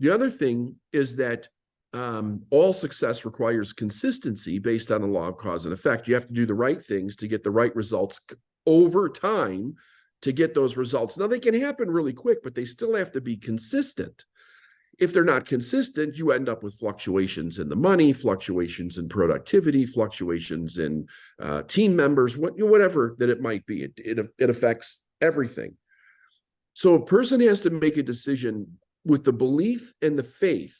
The other thing is that all success requires consistency based on a law of cause and effect. You have to do the right things to get the right results over time to get those results. Now, they can happen really quick, but they still have to be consistent. If they're not consistent, you end up with fluctuations in the money, fluctuations in productivity, fluctuations in team members, whatever that it might be. It affects everything. So a person has to make a decision with the belief and the faith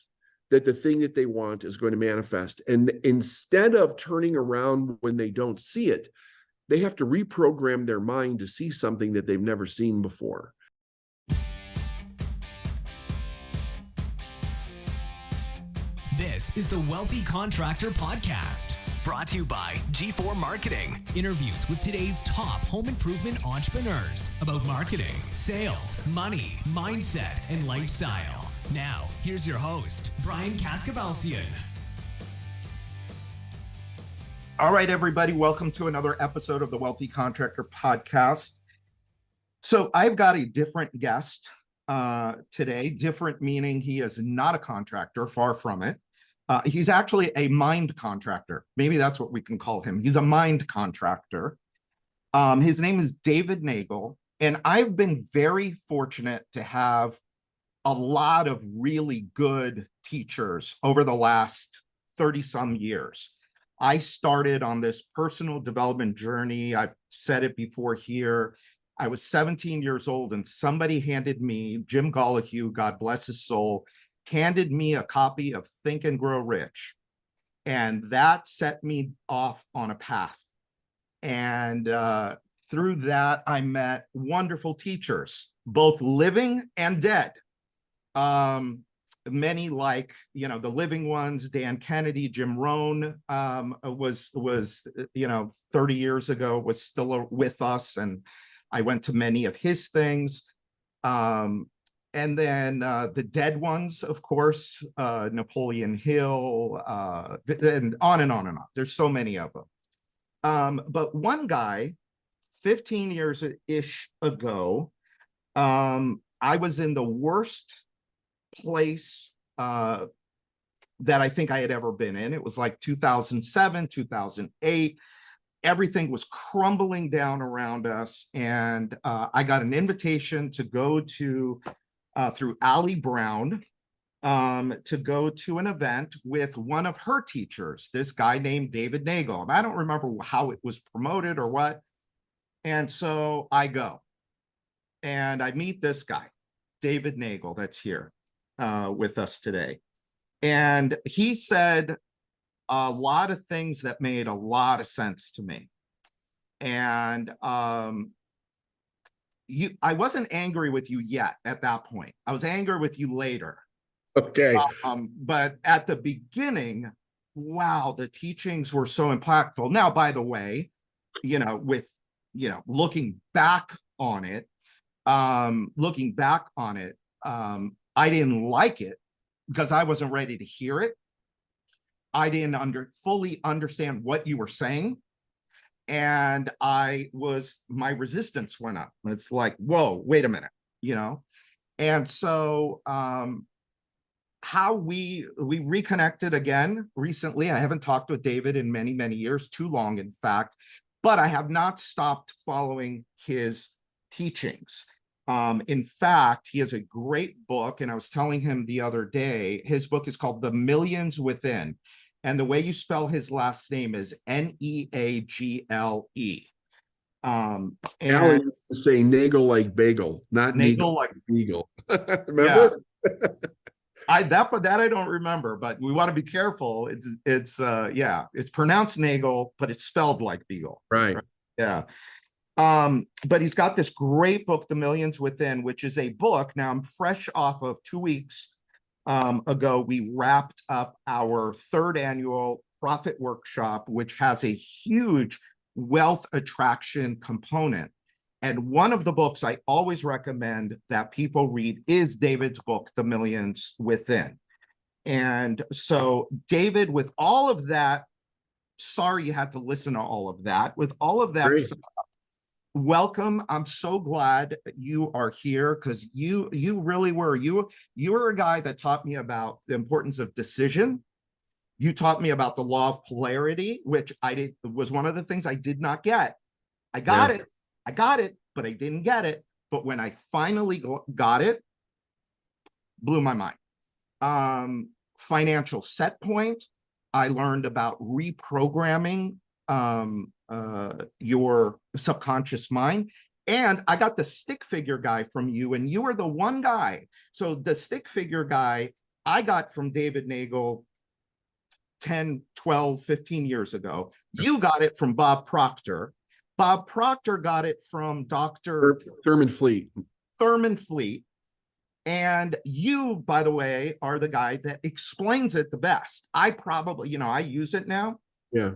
that the thing that they want is going to manifest. And instead of turning around when they don't see it, they have to reprogram their mind to see something that they've never seen before. This is the Wealthy Contractor Podcast, brought to you by G4 Marketing. Interviews with today's top home improvement entrepreneurs about marketing, sales, money, mindset, and lifestyle. Now, here's your host, Brian Kaskavalcian. All right, everybody, welcome to another episode of the Wealthy Contractor Podcast. So I've got a different guest today. Different meaning he is not a contractor, far from it. He's actually a mind contractor. Maybe that's what we can call him. He's a mind contractor. His name is David Neagle, and I've been very fortunate to have a lot of really good teachers over the last 30-some years. I started on this personal development journey. I've said it before here. I was 17 years old and somebody handed me, Jim Gollihue, God bless his soul, handed me a copy of Think and Grow Rich. And that set me off on a path. And through that, I met wonderful teachers, both living and dead. Many like, the living ones, Dan Kennedy, Jim Rohn was 30 years ago, was still with us. And I went to many of his things. And then the dead ones, of course, Napoleon Hill, and on and on and on. There's so many of them. But one guy, 15 years-ish ago, I was in the worst place that I think I had ever been in. It was like 2007, 2008. Everything was crumbling down around us. And I got an invitation to go to, through Allie Brown, to go to an event with one of her teachers, this guy named David Neagle. And I don't remember how it was promoted or what. And so I go and I meet this guy, David Neagle, that's here with us today. And he said a lot of things that made a lot of sense to me. And I wasn't angry with you yet at that point. I was angry with you later. Okay. But at the beginning, wow, the teachings were so impactful. Now, by the way, looking back on it, I didn't like it because I wasn't ready to hear it. I didn't fully understand what you were saying. And my resistance went up. It's like, whoa, wait a minute, And so how we reconnected again recently. I haven't talked with David in many, many years, too long, in fact, but I have not stopped following his teachings. In fact, he has a great book, and I was telling him the other day, his book is called The Millions Within, and the way you spell his last name is Neagle. Alan used to say Neagle like bagel, not Neagle like beagle. Remember? Yeah. That I don't remember, but we want to be careful. It's pronounced Neagle, but it's spelled like beagle. Right? Yeah. But he's got this great book, The Millions Within, which is a book. Now I'm fresh off of 2 weeks ago. We wrapped up our third annual profit workshop, which has a huge wealth attraction component. And one of the books I always recommend that people read is David's book, The Millions Within. And so David, with all of that, sorry you had to listen to all of that. With all of that, welcome. I'm so glad you are here because you really were. You were a guy that taught me about the importance of decision. You taught me about the law of polarity, which was one of the things I did not get. I got it, but I didn't get it. But when I finally got it, blew my mind. Financial set point. I learned about reprogramming your subconscious mind. And I got the stick figure guy from you, and you were the one guy. So the stick figure guy I got from David Neagle 10, 12, 15 years ago. You got it from Bob Proctor. Bob Proctor got it from Dr. Thurman Fleet. Thurman Fleet. And you, by the way, are the guy that explains it the best. I probably, I use it now. Yeah.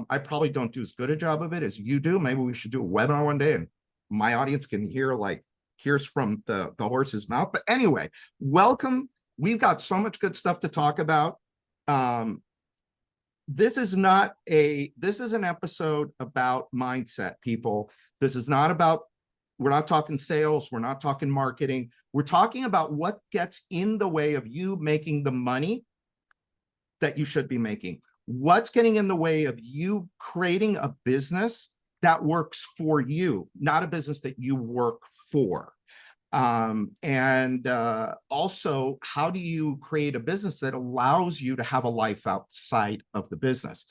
I probably don't do as good a job of it as you do. Maybe we should do a webinar one day and my audience can hears from the horse's mouth. But anyway, welcome. We've got so much good stuff to talk about. This is an episode about mindset, people. This is not about, we're not talking sales. We're not talking marketing. We're talking about what gets in the way of you making the money that you should be making. What's getting in the way of you creating a business that works for you, not a business that you work for. Also, how do you create a business that allows you to have a life outside of the business?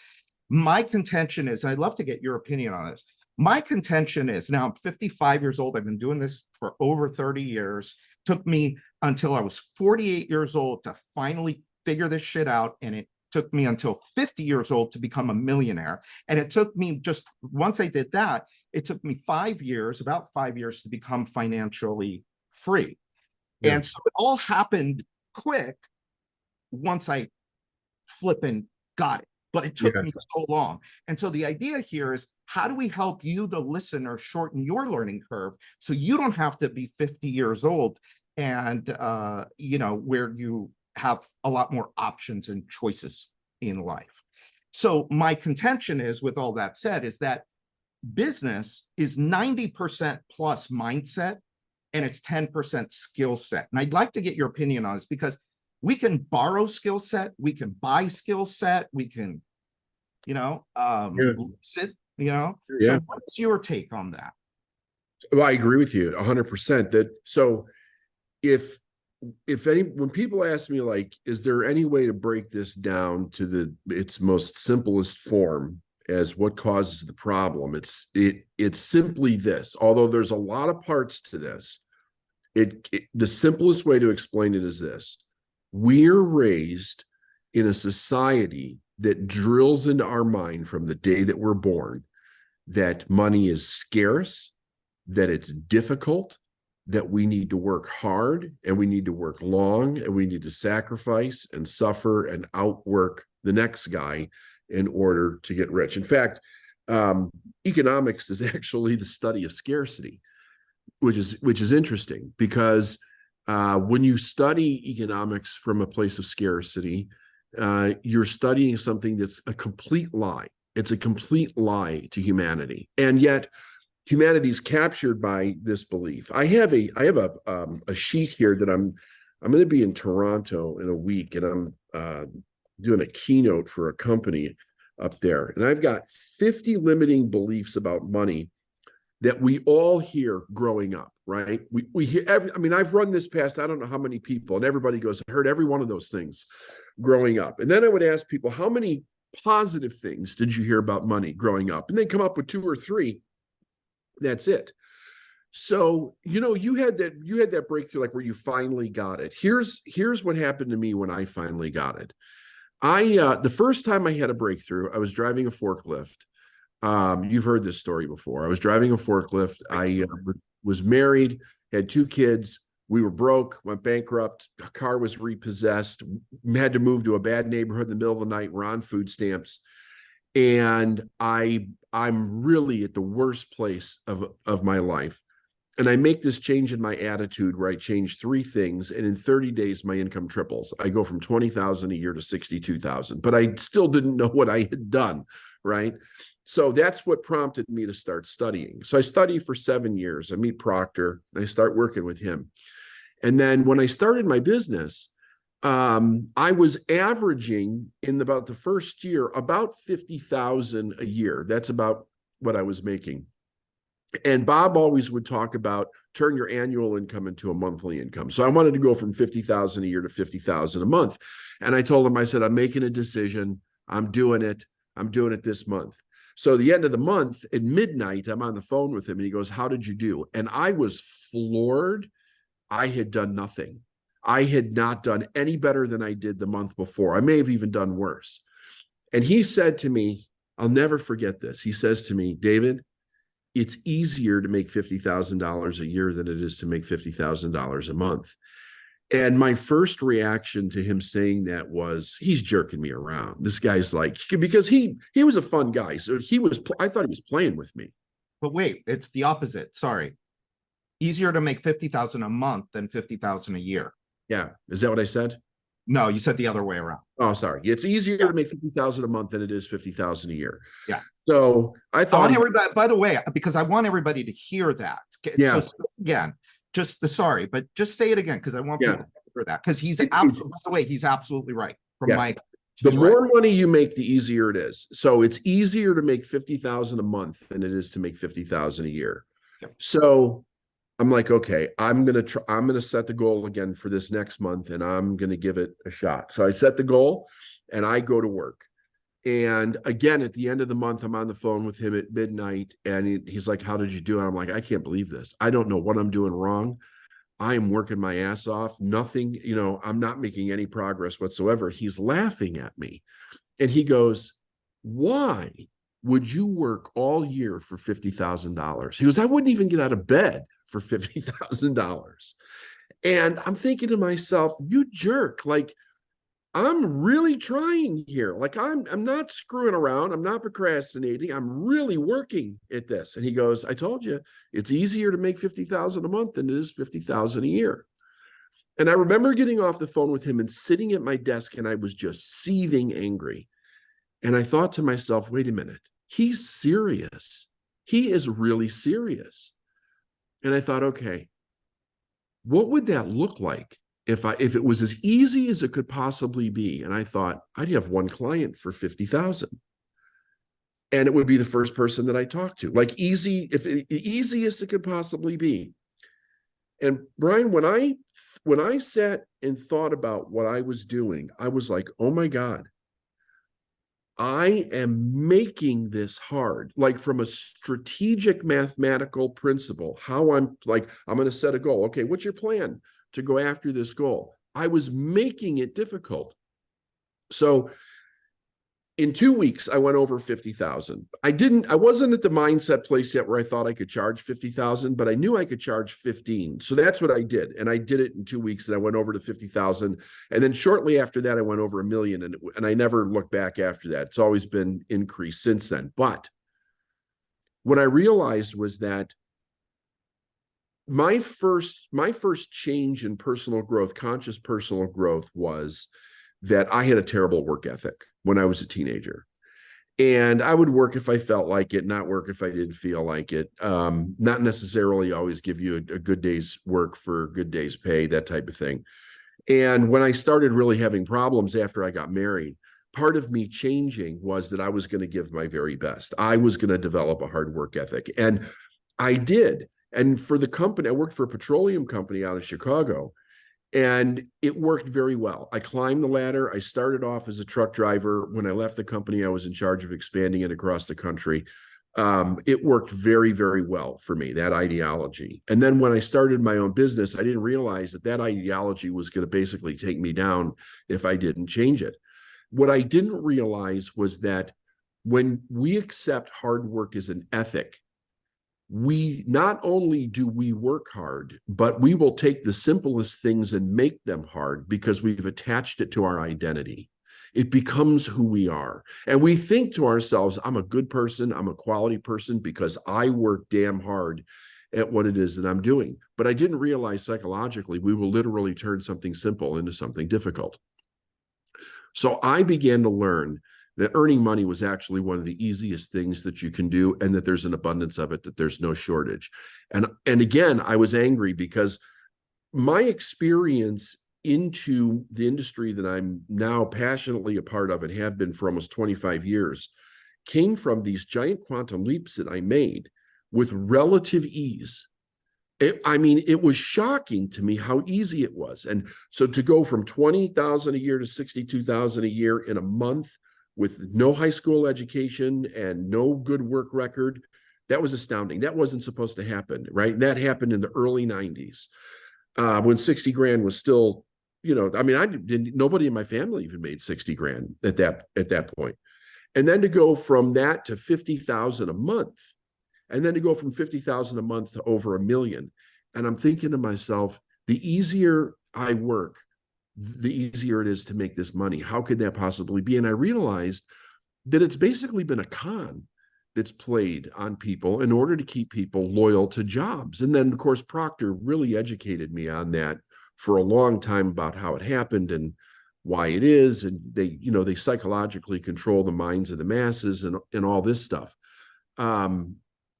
My contention is, I'd love to get your opinion on this. My contention is, now I'm 55 years old. I've been doing this for over 30 years. Took me until I was 48 years old to finally figure this shit out. And it took me until 50 years old to become a millionaire. And it took me once I did that, it took me about 5 years to become financially free. Yeah. And so it all happened quick once I flipping got it, but it took me so long. And so the idea here is, how do we help you, the listener, shorten your learning curve so you don't have to be 50 years old and, where you have a lot more options and choices in life. So my contention is, with all that said, is that business is 90% plus mindset and it's 10% skill set. And I'd like to get your opinion on this, because we can borrow skill set, we can buy skill set, we can, sit, So what's your take on that? Well, I agree with you 100% that. So when people ask me, like, is there any way to break this down to its most simplest form as what causes the problem? It's simply this, although there's a lot of parts to this. The simplest way to explain it is this: we're raised in a society that drills into our mind from the day that we're born that money is scarce, that it's difficult, that we need to work hard and we need to work long and we need to sacrifice and suffer and outwork the next guy in order to get rich. In fact, economics is actually the study of scarcity, which is interesting, because when you study economics from a place of scarcity, you're studying something that's a complete lie. It's a complete lie to humanity, and yet humanity is captured by this belief. I have a sheet here that I'm going to be in Toronto in a week, and I'm doing a keynote for a company up there, and I've got 50 limiting beliefs about money that we all hear growing up, right? We hear I've run this past I don't know how many people, and everybody goes, I heard every one of those things growing up. And then I would ask people, how many positive things did you hear about money growing up? And they come up with 2 or 3. That's it. So, you had that breakthrough, like where you finally got it. Here's what happened to me when I finally got it. The first time I had a breakthrough, I was driving a forklift. You've heard this story before. I was driving a forklift. I was married, had 2 kids. We were broke, went bankrupt. A car was repossessed. Had to move to a bad neighborhood in the middle of the night. We're on food stamps. And I'm really at the worst place of my life. And I make this change in my attitude where I change 3 things. And in 30 days, my income triples. I go from 20,000 a year to 62,000, but I still didn't know what I had done. Right. So that's what prompted me to start studying. So I study for 7 years. I meet Proctor and I start working with him. And then when I started my business, I was averaging in about the first year about 50,000 a year. That's about what I was making. And Bob always would talk about turn your annual income into a monthly income. So I wanted to go from 50,000 a year to 50,000 a month. And I told him, I said, I'm making a decision. I'm doing it. I'm doing it this month. So the end of the month at midnight, I'm on the phone with him and he goes, how did you do? And I was floored. I had done nothing. I had not done any better than I did the month before. I may have even done worse. And he said to me, I'll never forget this. He says to me, David, it's easier to make $50,000 a year than it is to make $50,000 a month. And my first reaction to him saying that was, he's jerking me around. This guy's like, because he was a fun guy. So I thought he was playing with me. But wait, it's the opposite. Sorry. Easier to make 50,000 a month than 50,000 a year. Yeah. Is that what I said? No, you said the other way around. Oh, sorry. It's easier to make 50,000 a month than it is 50,000 a year. Yeah. So I thought, I want everybody, by the way, because I want everybody to hear that. Yeah. So again, sorry, but just say it again because I want people to hear that. Because he's absolutely, by the way, he's absolutely right. From my, the more money you make, the easier it is. So it's easier to make 50,000 a month than it is to make 50,000 a year. Yep. So I'm like, okay, I'm going to set the goal again for this next month and I'm going to give it a shot. So I set the goal and I go to work. And again, at the end of the month, I'm on the phone with him at midnight and he's like, how did you do it? I'm like, I can't believe this. I don't know what I'm doing wrong. I am working my ass off. Nothing, I'm not making any progress whatsoever. He's laughing at me. And he goes, why would you work all year for $50,000? He goes, I wouldn't even get out of bed for $50,000. And I'm thinking to myself, you jerk, like, I'm really trying here. Like I'm not screwing around. I'm not procrastinating. I'm really working at this. And he goes, I told you, it's easier to make 50,000 a month than it is 50,000 a year. And I remember getting off the phone with him and sitting at my desk and I was just seething angry. And I thought to myself, wait a minute, he's serious. He is really serious. And I thought, okay, what would that look like if it was as easy as it could possibly be? And I thought, I'd have one client for 50,000. And it would be the first person that I talked to, like easy, the easiest it could possibly be. And Brian, when I sat and thought about what I was doing, I was like, oh my God, I am making this hard, like from a strategic mathematical principle, how I'm going to set a goal. Okay, what's your plan to go after this goal? I was making it difficult. So in 2 weeks, I went over 50,000. I wasn't at the mindset place yet where I thought I could charge 50,000, but I knew I could charge 15. So that's what I did. And I did it in 2 weeks and I went over to 50,000. And then shortly after that, I went over $1 million and I never looked back after that. It's always been increased since then. But what I realized was that my first change in personal growth, conscious personal growth, was that I had a terrible work ethic when I was a teenager. And I would work if I felt like it, not work if I didn't feel like it. Not necessarily always give you a good day's work for a good day's pay, that type of thing. And when I started really having problems after I got married, part of me changing was that I was going to give my very best. I was going to develop a hard work ethic. And I did. And for the company, I worked for a petroleum company out of Chicago. And it worked very well. I climbed the ladder. I started off as a truck driver. When I left the company, I was in charge of expanding it across the country. It worked very, very well for me, that ideology. And then when I started my own business, I didn't realize that ideology was going to basically take me down if I didn't change it. What I didn't realize was that when we accept hard work as an ethic, we not only do we work hard, but we will take the simplest things and make them hard because we've attached it to our identity. It becomes who we are. And we think to ourselves, I'm a good person, I'm a quality person because I work damn hard at what it is that I'm doing. But I didn't realize psychologically, we will literally turn something simple into something difficult. So I began to learn that earning money was actually one of the easiest things that you can do, and that there's an abundance of it, that there's no shortage. And again, I was angry because my experience into the industry that I'm now passionately a part of and have been for almost 25 years came from these giant quantum leaps that I made with relative ease. It was shocking to me how easy it was. And so to go from 20,000 a year to 62,000 a year in a month with no high school education and no good work record, that was astounding. That wasn't supposed to happen, right? That happened in the early 90s, when 60 grand was still, nobody in my family even made 60 grand at that point. And then to go from that to 50,000 a month, and then to go from 50,000 a month to over $1 million. And I'm thinking to myself, the easier I work, the easier it is to make this money. How could that possibly be? And I realized that it's basically been a con that's played on people in order to keep people loyal to jobs. And then, of course, Proctor really educated me on that for a long time about how it happened and why it is. And they psychologically control the minds of the masses and all this stuff.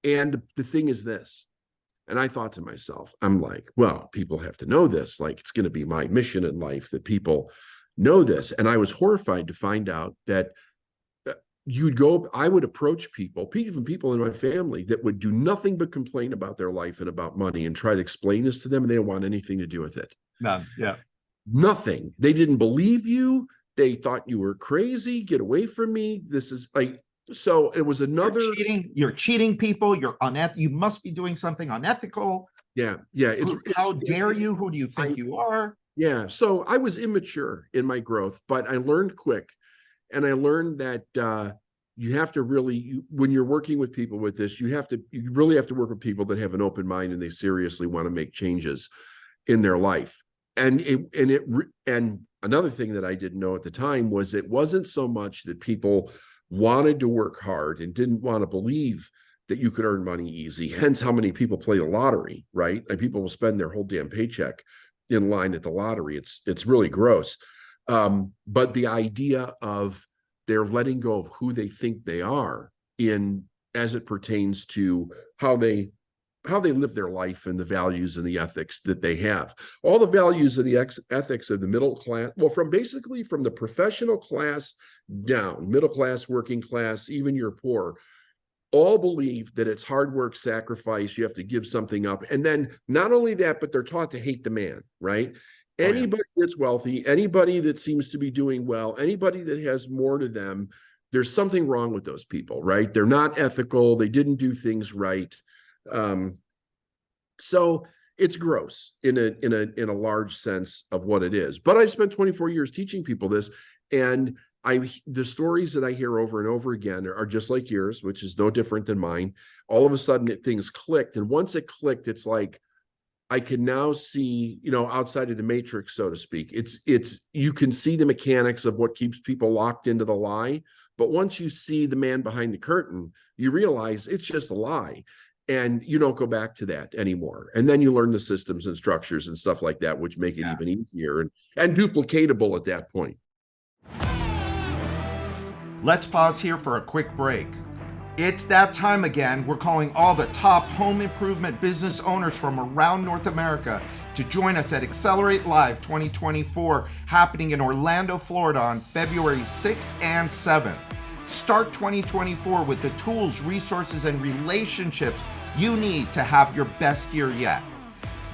And the thing is this, and I thought to myself, I'm like, well, people have to know this. Like, it's going to be my mission in life that people know this. And I was horrified to find out that I would approach people, even people in my family, that would do nothing but complain about their life and about money and try to explain this to them. And they don't want anything to do with it. None. Yeah. Nothing. They didn't believe you. They thought you were crazy. Get away from me. This is like, so it was another. You're cheating people. You're unethical. You must be doing something unethical. Yeah. How dare you? Who do you think you are? Yeah. So I was immature in my growth, but I learned quick. And I learned that you have to really, when you're working with people with this, you really have to work with people that have an open mind and they seriously want to make changes in their life. And another thing that I didn't know at the time was it wasn't so much that people wanted to work hard and didn't want to believe that you could earn money easy. Hence how many people play the lottery, right? And people will spend their whole damn paycheck in line at the lottery. It's really gross. But the idea of they're letting go of who they think they are as it pertains to how they live their life and the values and the ethics that they have. All the values of the ethics of the middle class, well, from the professional class down, middle class, working class, even your poor, all believe that it's hard work, sacrifice, you have to give something up. And then not only that, but they're taught to hate the man, right? Anybody that's wealthy, anybody that seems to be doing well, anybody that has more to them, there's something wrong with those people, right? They're not ethical. They didn't do things right. So it's gross in a large sense of what it is. But I've spent 24 years teaching people this, and the stories that I hear over and over again are just like yours, which is no different than mine. All of a sudden things clicked. And once it clicked, it's like, I can now see, outside of the matrix, so to speak. You can see the mechanics of what keeps people locked into the lie. But once you see the man behind the curtain, you realize it's just a lie. And you don't go back to that anymore. And then you learn the systems and structures and stuff like that, which make it even easier and duplicatable at that point. Let's pause here for a quick break. It's that time again. We're calling all the top home improvement business owners from around North America to join us at Accelerate Live 2024, happening in Orlando, Florida on February 6th and 7th. Start 2024 with the tools, resources, and relationships you need to have your best year yet.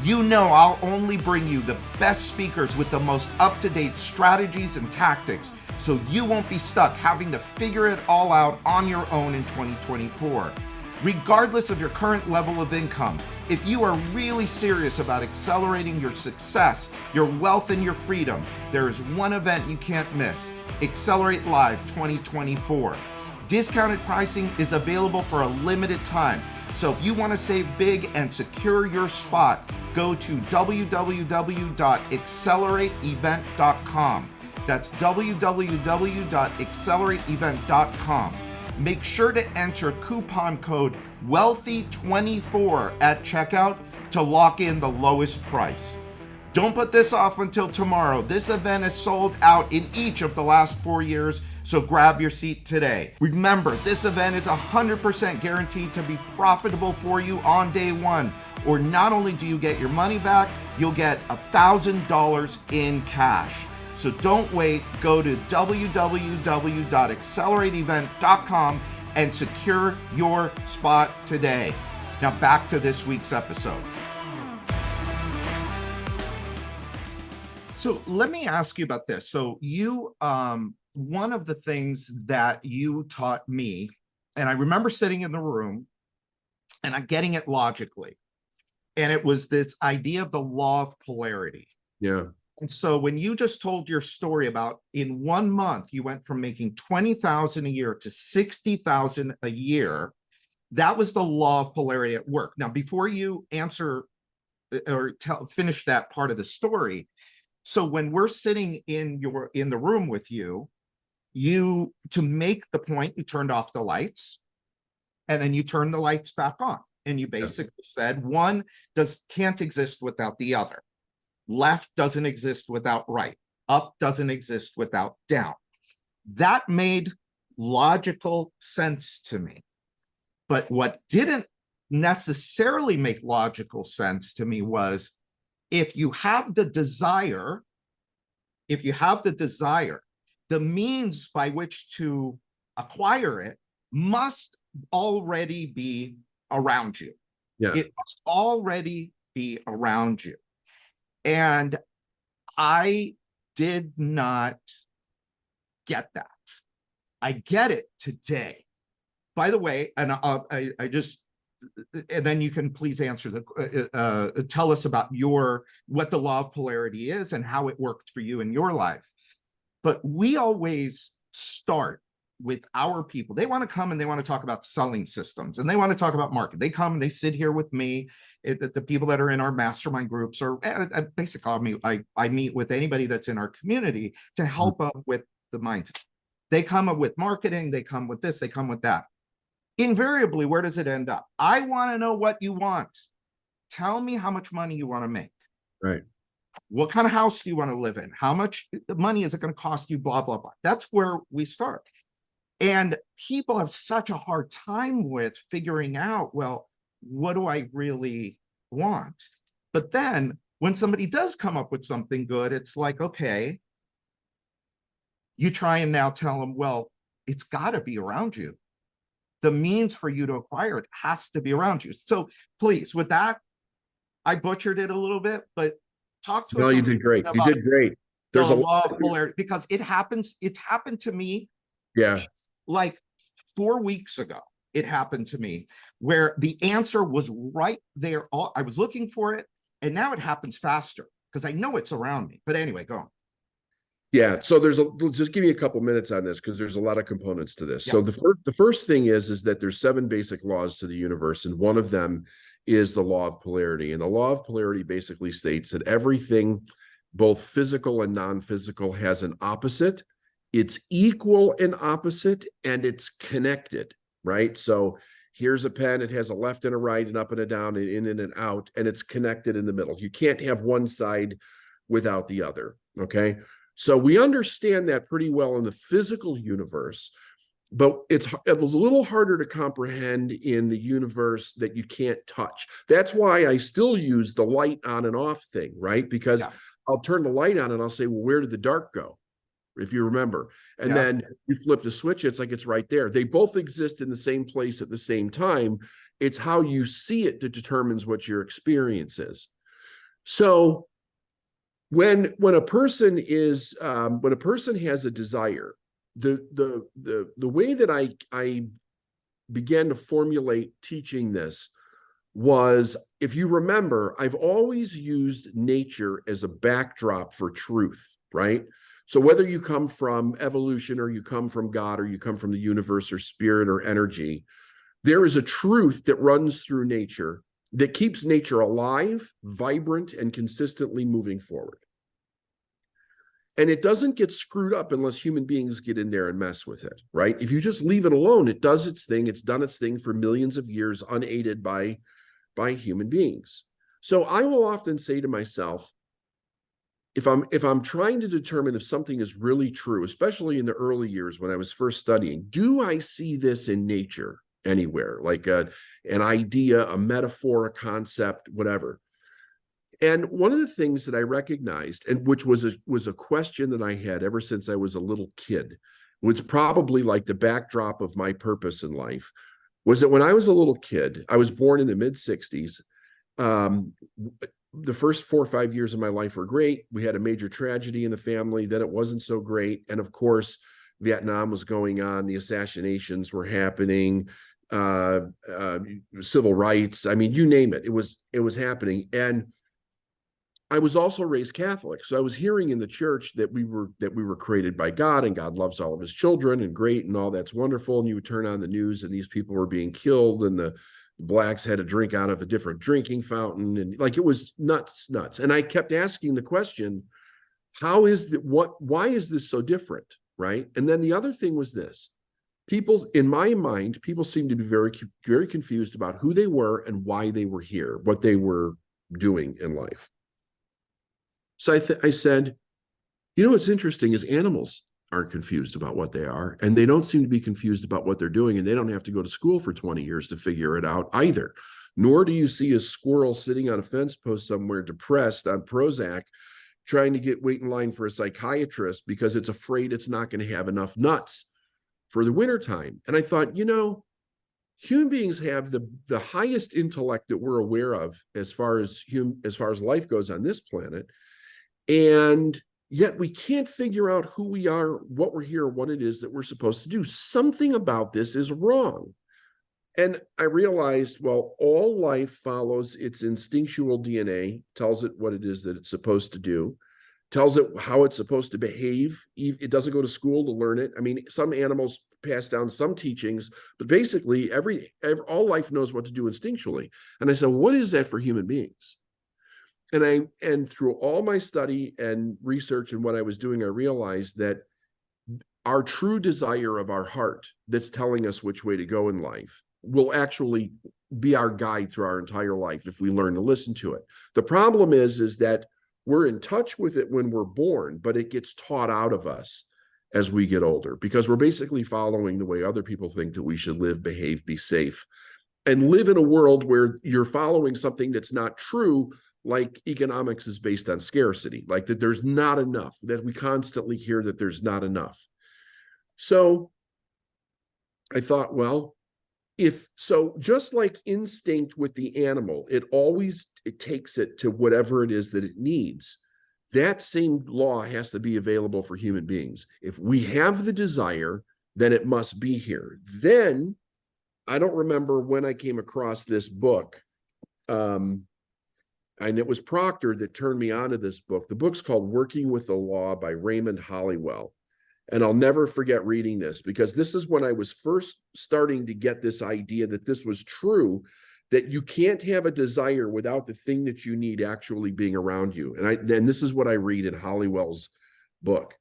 I'll only bring you the best speakers with the most up-to-date strategies and tactics, so you won't be stuck having to figure it all out on your own in 2024. Regardless of your current level of income, if you are really serious about accelerating your success, your wealth, and your freedom, there is one event you can't miss: Accelerate Live 2024. Discounted pricing is available for a limited time, so if you want to save big and secure your spot, go to www.accelerateevent.com. That's www.accelerateevent.com. Make sure to enter coupon code WEALTHY24 at checkout to lock in the lowest price. Don't put this off until tomorrow. This event is sold out in each of the last 4 years, So grab your seat today. Remember, this event is 100% guaranteed to be profitable for you on day one. Or not only do you get your money back, you'll get $1,000 in cash. So don't wait. Go to www.accelerateevent.com and secure your spot today. Now back to this week's episode. So let me ask you about this. So you, one of the things that you taught me, and I remember sitting in the room and I'm getting it logically, and it was this idea of the law of polarity. Yeah. And so when you just told your story about in 1 month, you went from making $20,000 a year to $60,000 a year, that was the law of polarity at work. Now, before you answer or finish that part of the story, so when we're sitting in the room with you, to make the point, you turned off the lights and then you turned the lights back on. And you basically said one can't exist without the other. Left doesn't exist without right. Up doesn't exist without down. That made logical sense to me. But what didn't necessarily make logical sense to me was if you have the desire, the means by which to acquire it must already be around you. Yeah. It must already be around you. And I did not get that. I get it today. By the way, and and then you can please answer tell us about what the law of polarity is and how it worked for you in your life. But we always start with our people. They want to come and they want to talk about selling systems and they want to talk about market. They come and they sit here with me, the people that are in our mastermind groups, or basically I meet with anybody that's in our community to help up with the mindset. They come up with marketing, they come with this, they come with that. Invariably, where does it end up? I want to know what you want. Tell me how much money you want to make. Right. What kind of house do you want to live in? How much money is it going to cost you? Blah, blah, blah. That's where we start. And people have such a hard time with figuring out, well, what do I really want? But then when somebody does come up with something good, it's like, okay, you try and now tell them, well, it's got to be around you. The means for you to acquire it has to be around you. So please, with that, I butchered it a little bit, but talk to us. No, you did great. You did great. There's a law of polarity, because it happened to me. Yeah. Like 4 weeks ago, it happened to me where the answer was right there. I was looking for it, and now it happens faster because I know it's around me. But anyway, go on. Yeah. So just give me a couple minutes on this because there's a lot of components to this. Yeah. So the first thing is that there's 7 basic laws to the universe, and one of them is the law of polarity. And the law of polarity basically states that everything, both physical and non-physical, has an opposite. It's equal and opposite, and it's connected, right? So here's a pen, it has a left and a right, and up and a down, and in and an out, and it's connected in the middle. You can't have one side without the other, okay? So we understand that pretty well in the physical universe, but it was a little harder to comprehend in the universe that you can't touch. That's why I still use the light on and off thing, right? Because I'll turn the light on and I'll say, well, where did the dark go? If you remember, and then you flip the switch, it's like it's right there. They both exist in the same place at the same time. It's how you see it that determines what your experience is. So when a person has a desire, the way that I began to formulate teaching this was, if you remember, I've always used nature as a backdrop for truth, right? So whether you come from evolution or you come from God or you come from the universe or spirit or energy, there is a truth that runs through nature that keeps nature alive, vibrant, and consistently moving forward. And it doesn't get screwed up unless human beings get in there and mess with it, right? If you just leave it alone, it does its thing. It's done its thing for millions of years, unaided by human beings. So I will often say to myself, if I'm trying to determine if something is really true, especially in the early years when I was first studying, do I see this in nature anywhere, like an idea, a metaphor, a concept, whatever? And one of the things that I recognized, and which was a question that I had ever since I was a little kid, was probably like the backdrop of my purpose in life, was that when I was a little kid, I was born in the mid 60s. The first 4 or 5 years of my life were great. We had a major tragedy in the family. Then it wasn't so great. And of course, Vietnam was going on. The assassinations were happening, civil rights. I mean, you name it. It was happening. And I was also raised Catholic. So I was hearing in the church that we were created by God and God loves all of his children and great and all that's wonderful. And you would turn on the news and these people were being killed and the blacks had to drink out of a different drinking fountain. And like, it was nuts. And I kept asking the question, why is this so different? Right. And then the other thing was this: in my mind, people seemed to be very, very confused about who they were and why they were here, what they were doing in life. So I said, what's interesting is animals aren't confused about what they are, and they don't seem to be confused about what they're doing, and they don't have to go to school for 20 years to figure it out either. Nor do you see a squirrel sitting on a fence post somewhere depressed on Prozac trying to wait in line for a psychiatrist because it's afraid it's not going to have enough nuts for the wintertime. And I thought, human beings have the highest intellect that we're aware of as far as life goes on this planet. And yet we can't figure out who we are, what we're here, what it is that we're supposed to do. Something about this is wrong. And I realized, well, all life follows its instinctual DNA, tells it what it is that it's supposed to do, tells it how it's supposed to behave. It doesn't go to school to learn it. I mean, some animals pass down some teachings, but basically all life knows what to do instinctually. And I said, what is that for human beings? And through all my study and research and what I was doing, I realized that our true desire of our heart that's telling us which way to go in life will actually be our guide through our entire life if we learn to listen to it. The problem is that we're in touch with it when we're born, but it gets taught out of us as we get older because we're basically following the way other people think that we should live, behave, be safe, and live in a world where you're following something that's not true. Like economics is based on scarcity, like that there's not enough, that we constantly hear that there's not enough. So I thought, well, just like instinct with the animal, it takes it to whatever it is that it needs. That same law has to be available for human beings. If we have the desire, then it must be here. Then I don't remember when I came across this book. And it was Proctor that turned me onto this book. The book's called Working with the Law by Raymond Hollywell. And I'll never forget reading this because this is when I was first starting to get this idea that this was true, that you can't have a desire without the thing that you need actually being around you. And this is what I read in Hollywell's book.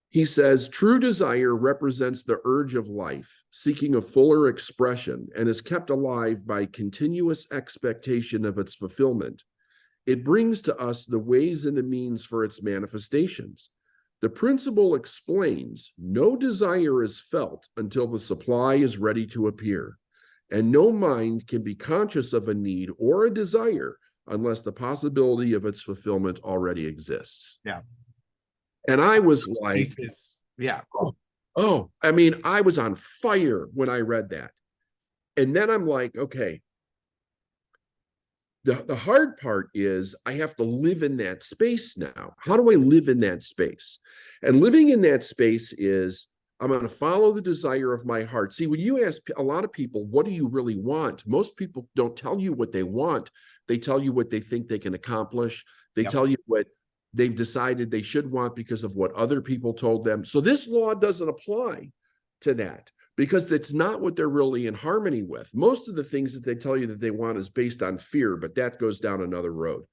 He says, true desire represents the urge of life, seeking a fuller expression, and is kept alive by continuous expectation of its fulfillment. It brings to us the ways and the means for its manifestations. The principle explains, no desire is felt until the supply is ready to appear, and no mind can be conscious of a need or a desire unless the possibility of its fulfillment already exists. Yeah. And I was like, yeah. I mean, I was on fire when I read that. And then I'm like, okay, the hard part is I have to live in that space now. How do I live in that space? And living in that space is I'm going to follow the desire of my heart. See, when you ask a lot of people, what do you really want? Most people don't tell you what they want. They tell you what they think they can accomplish. They tell you what they've decided they should want because of what other people told them. So this law doesn't apply to that because it's not what they're really in harmony with. Most of the things that they tell you that they want is based on fear, but that goes down another road.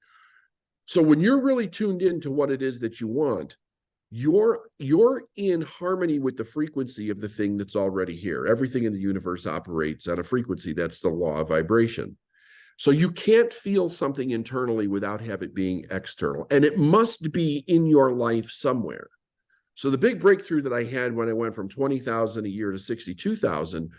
So when you're really tuned into what it is that you want, you're in harmony with the frequency of the thing that's already here. Everything in the universe operates on a frequency. That's the law of vibration. So you can't feel something internally without have it being external, and it must be in your life somewhere. So the big breakthrough that I had when I went from 20,000 a year to 62,000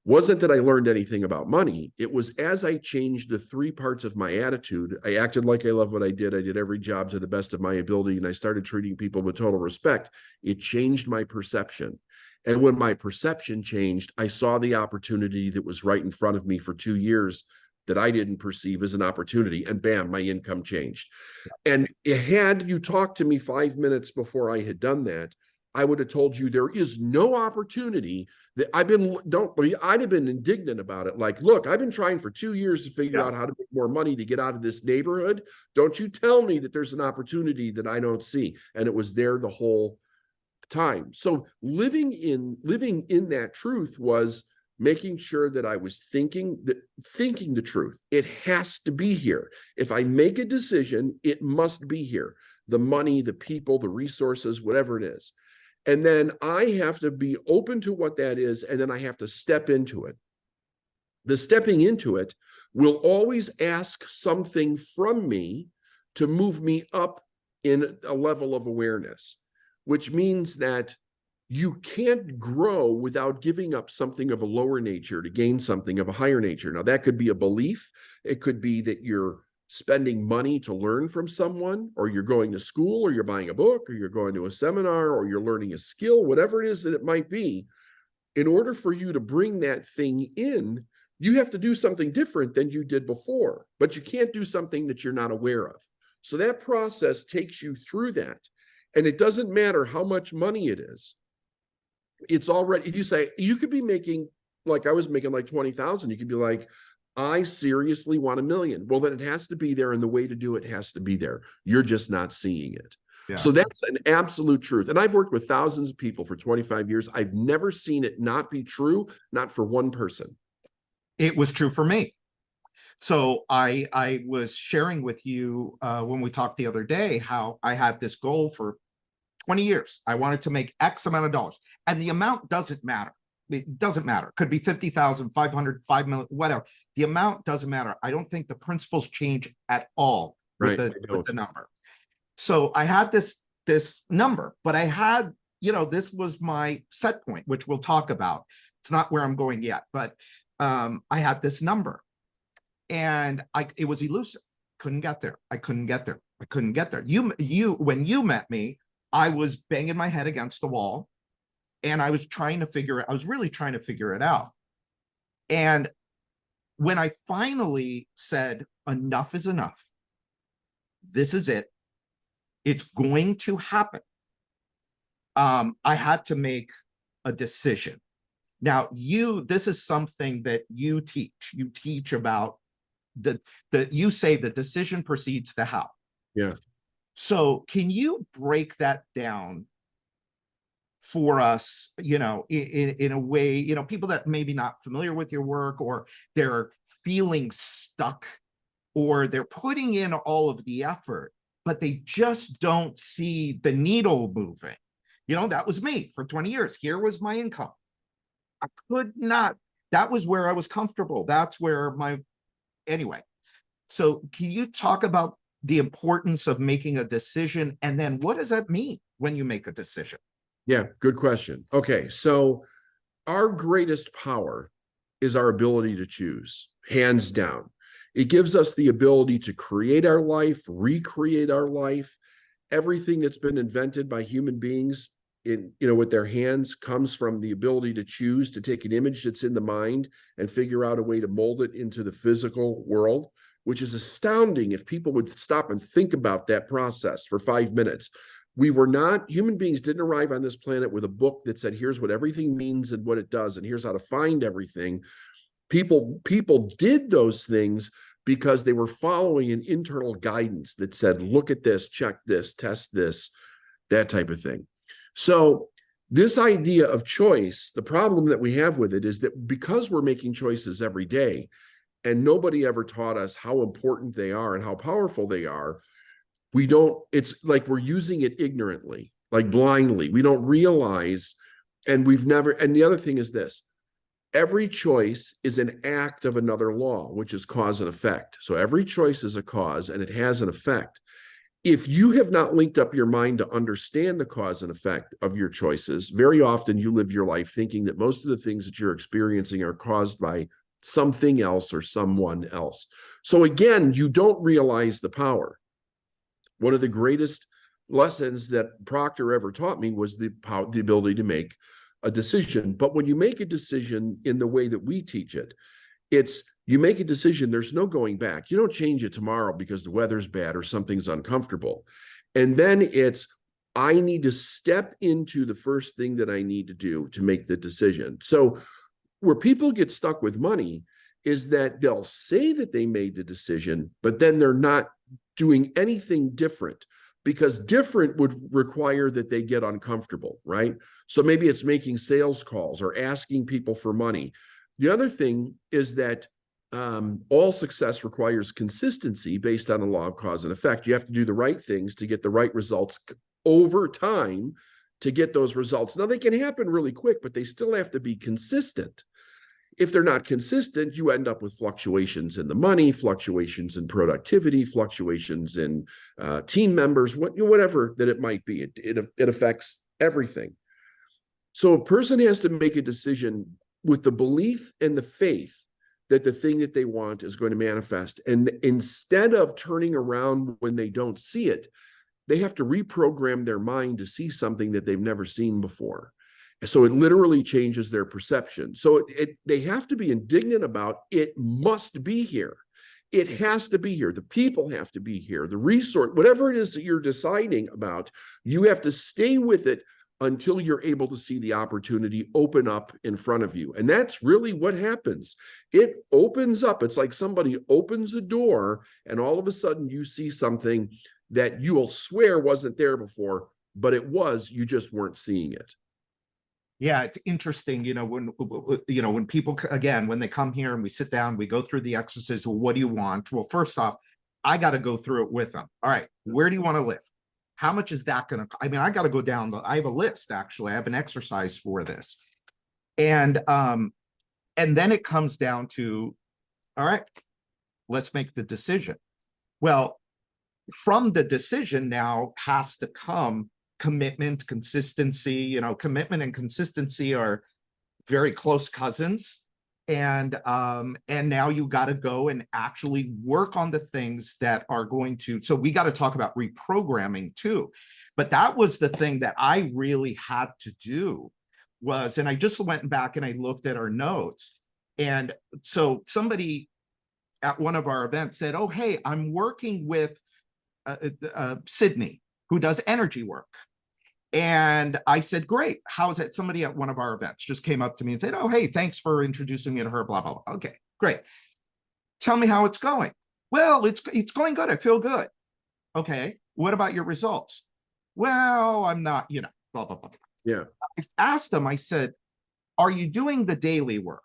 wasn't that I learned anything about money. It was as I changed the three parts of my attitude. I acted like I love what I did. I did every job to the best of my ability, and I started treating people with total respect. It changed my perception. And when my perception changed, I saw the opportunity that was right in front of me for 2 years that I didn't perceive as an opportunity. And bam, my income changed. And had you talked to me 5 minutes before I had done that, I would have told you there is no opportunity that I'd have been indignant about it. Like, look, I've been trying for 2 years to figure out how to make more money to get out of this neighborhood. Don't you tell me that there's an opportunity that I don't see. And it was there the whole time. So living in that truth was making sure that I was thinking the truth. It has to be here. If I make a decision, it must be here. The money, the people, the resources, whatever it is. And then I have to be open to what that is, and then I have to step into it. The stepping into it will always ask something from me to move me up in a level of awareness, which means that you can't grow without giving up something of a lower nature to gain something of a higher nature. Now, that could be a belief. It could be that you're spending money to learn from someone, or you're going to school, or you're buying a book, or you're going to a seminar, or you're learning a skill, whatever it is that it might be. In order for you to bring that thing in, you have to do something different than you did before, but you can't do something that you're not aware of. So that process takes you through that. And it doesn't matter how much money it is. It's already, if you say, you could be making, like I was making like 20,000, you could be like, I seriously want $1 million. Well, then it has to be there, and the way to do it has to be there. You're just not seeing it. Yeah. So that's an absolute truth. And I've worked with thousands of people for 25 years. I've never seen it not be true, not for one person. It was true for me. So I was sharing with you when we talked the other day how I had this goal for 20 years. I wanted to make X amount of dollars, and the amount doesn't matter. It doesn't matter. It could be 50,000, 500, 5 million, whatever. The amount doesn't matter. I don't think the principles change at all with, with the number. So I had this number, but I had, this was my set point, which we'll talk about. It's not where I'm going yet, but I had this number, and it was elusive. Couldn't get there. I couldn't get there. I couldn't get there. When you met me, I was banging my head against the wall, and I was really trying to figure it out. And when I finally said, enough is enough, this is it, it's going to happen, I had to make a decision. Now, this is something that you teach about you say the decision precedes the how. Yeah. So can you break that down for us, in a way, people that maybe not familiar with your work, or they're feeling stuck, or they're putting in all of the effort, but they just don't see the needle moving. That was me for 20 years. Here was my income. I could not, that was where I was comfortable. That's where anyway. So can you talk about the importance of making a decision, and then what does that mean when you make a decision? Yeah, good question. Okay, so our greatest power is our ability to choose, hands down. It gives us the ability to create our life, recreate our life. Everything that's been invented by human beings with their hands comes from the ability to choose, to take an image that's in the mind and figure out a way to mold it into the physical world, which is astounding if people would stop and think about that process for 5 minutes. Human beings didn't arrive on this planet with a book that said, here's what everything means and what it does, and here's how to find everything. People did those things because they were following an internal guidance that said, look at this, check this, test this, that type of thing. So this idea of choice, the problem that we have with it is that because we're making choices every day, and nobody ever taught us how important they are and how powerful they are, it's like we're using it ignorantly, like blindly. We don't realize, and the other thing is this, every choice is an act of another law, which is cause and effect. So every choice is a cause and it has an effect. If you have not linked up your mind to understand the cause and effect of your choices, very often you live your life thinking that most of the things that you're experiencing are caused by something else or someone else. So again, you don't realize the power. One of the greatest lessons that Proctor ever taught me was the ability to make a decision. But when you make a decision in the way that we teach it, it's you make a decision, there's no going back. You don't change it tomorrow because the weather's bad or something's uncomfortable. And then it's, I need to step into the first thing that I need to do to make the decision. So where people get stuck with money is that they'll say that they made the decision, but then they're not doing anything different, because different would require that they get uncomfortable, right? So maybe it's making sales calls or asking people for money. The other thing is that all success requires consistency based on a law of cause and effect. You have to do the right things to get the right results over time to get those results. Now, they can happen really quick, but they still have to be consistent. If they're not consistent, you end up with fluctuations in the money, fluctuations in productivity, fluctuations in team members, whatever that it might be. It affects everything. So a person has to make a decision with the belief and the faith that the thing that they want is going to manifest. And instead of turning around when they don't see it, they have to reprogram their mind to see something that they've never seen before. So it literally changes their perception. So they have to be indignant about, it must be here. It has to be here. The people have to be here. The resource, whatever it is that you're deciding about, you have to stay with it until you're able to see the opportunity open up in front of you. And that's really what happens. It opens up. It's like somebody opens a door and all of a sudden you see something that you will swear wasn't there before, but it was, you just weren't seeing it. Yeah, it's interesting, when people, again, when they come here and we sit down, we go through the exercise. Well, what do you want? Well, first off, I got to go through it with them. All right, where do you want to live? How much is that going to, I got to go down. I have a list, actually. I have an exercise for this. And then it comes down to, all right, let's make the decision. Well, from the decision now has to come commitment, consistency. Commitment and consistency are very close cousins. And now you got to go and actually work on the things that are going to, so we got to talk about reprogramming too. But that was the thing that I really had to do was, and I just went back and I looked at our notes. And so somebody at one of our events said, oh, hey, I'm working with Sydney, who does energy work. And I said, great. How's it? Somebody at one of our events just came up to me and said, oh, hey, thanks for introducing me to her, blah, blah, blah. Okay, great. Tell me how it's going. Well, it's going good. I feel good. Okay. What about your results? Well, I'm not, blah, blah, blah. Yeah. I asked him, I said, are you doing the daily work?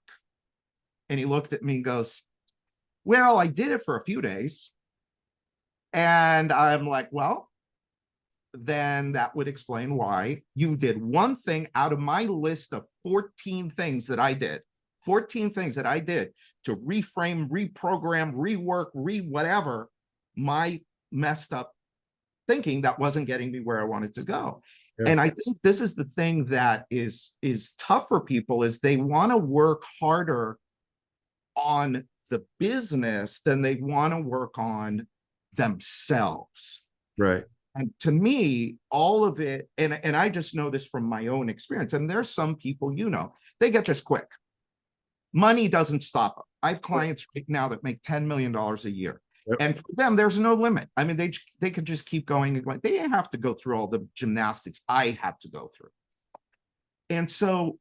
And he looked at me and goes, well, I did it for a few days. And I'm like, well, then that would explain why you did one thing out of my list of 14 things that I did. 14 things that I did to reframe, reprogram, rework, whatever my messed up thinking that wasn't getting me where I wanted to go. Yeah. And I think this is the thing that is tough for people is they want to work harder on the business than they want to work on themselves. Right. And to me, all of it, and I just know this from my own experience, and there's some people, they get this quick. Money doesn't stop them. I have clients right now that make $10 million a year. Yep. And for them, there's no limit. I mean, they could just keep going and going. They didn't have to go through all the gymnastics I had to go through. And so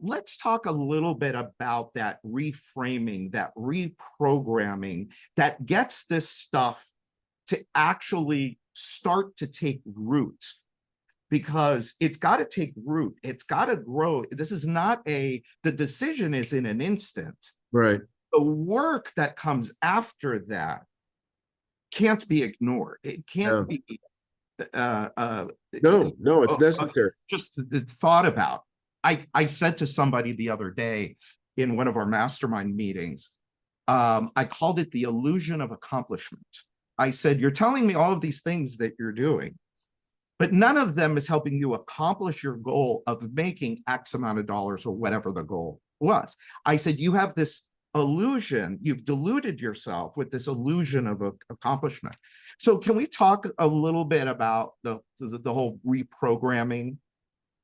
let's talk a little bit about that reframing, that reprogramming that gets this stuff to actually start to take root, because it's got to take root. It's got to grow. This is not the decision is in an instant. Right. The work that comes after that can't be ignored. It can't be. No, it's necessary. Just thought about. I said to somebody the other day, in one of our mastermind meetings. I called it the illusion of accomplishment. I said, you're telling me all of these things that you're doing, but none of them is helping you accomplish your goal of making X amount of dollars or whatever the goal was. I said, you have this illusion, you've deluded yourself with this illusion of accomplishment. So can we talk a little bit about the whole reprogramming?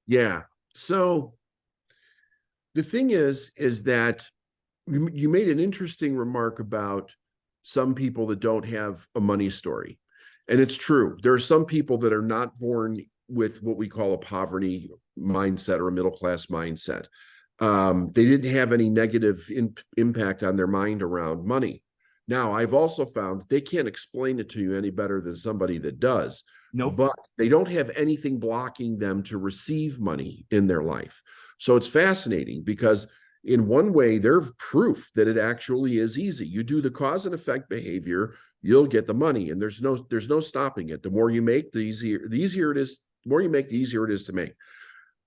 Yeah. So the thing is that you made an interesting remark about some people that don't have a money story. And it's true. There are some people that are not born with what we call a poverty mindset or a middle-class mindset. They didn't have any negative impact on their mind around money. Now, I've also found that they can't explain it to you any better than somebody that does. Nope. But they don't have anything blocking them to receive money in their life. So it's fascinating because in one way, they're proof that it actually is easy. You do the cause and effect behavior, you'll get the money, and there's no stopping it. The more you make, the easier it is. The more you make, the easier it is to make.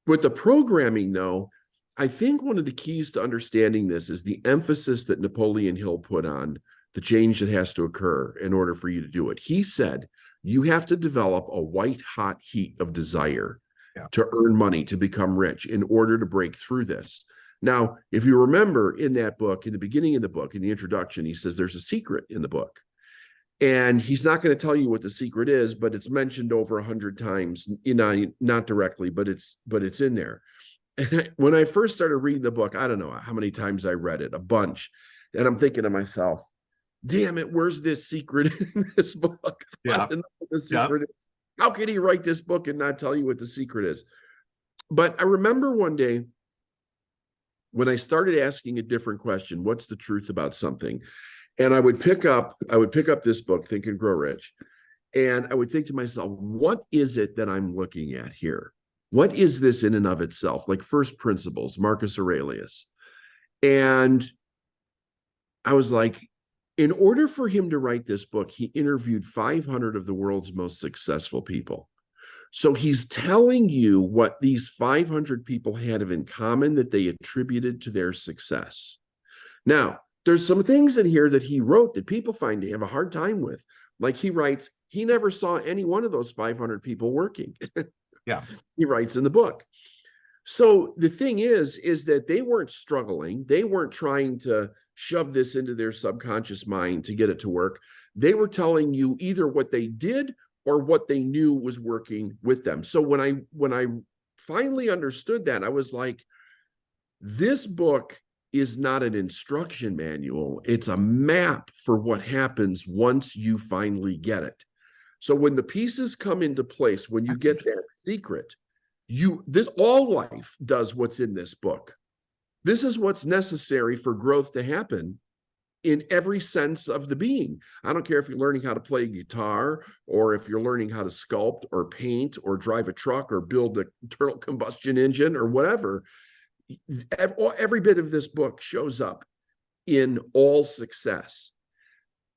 With the programming, though, I think one of the keys to understanding this is the emphasis that Napoleon Hill put on the change that has to occur in order for you to do it. He said, you have to develop a white hot heat of desire to earn money, to become rich in order to break through this. Now, if you remember in that book, in the beginning of the book, in the introduction, he says there's a secret in the book. And he's not going to tell you what the secret is, but it's mentioned over 100 times, not directly, but it's in there. And when I first started reading the book, I don't know how many times I read it, a bunch. And I'm thinking to myself, damn it, where's this secret in this book? Yeah. I don't know what the secret is. How could he write this book and not tell you what the secret is? But I remember one day when I started asking a different question, what's the truth about something? And I would pick up this book, Think and Grow Rich, and I would think to myself, what is it that I'm looking at here? What is this in and of itself? Like First Principles, Marcus Aurelius. And I was like, in order for him to write this book, he interviewed 500 of the world's most successful people. So he's telling you what these 500 people had in common that they attributed to their success. Now, there's some things in here that he wrote that people find to have a hard time with. Like he writes, he never saw any one of those 500 people working. Yeah. He writes in the book. So the thing is that they weren't struggling. They weren't trying to shove this into their subconscious mind to get it to work. They were telling you either what they did or what they knew was working with them. So when I finally understood that, I was like, this book is not an instruction manual. It's a map for what happens once you finally get it. So when the pieces come into place, when you get that secret, all life does what's in this book. This is what's necessary for growth to happen in every sense of the being. I don't care if you're learning how to play guitar, or if you're learning how to sculpt or paint or drive a truck or build an internal combustion engine or whatever. Every bit of this book shows up in all success.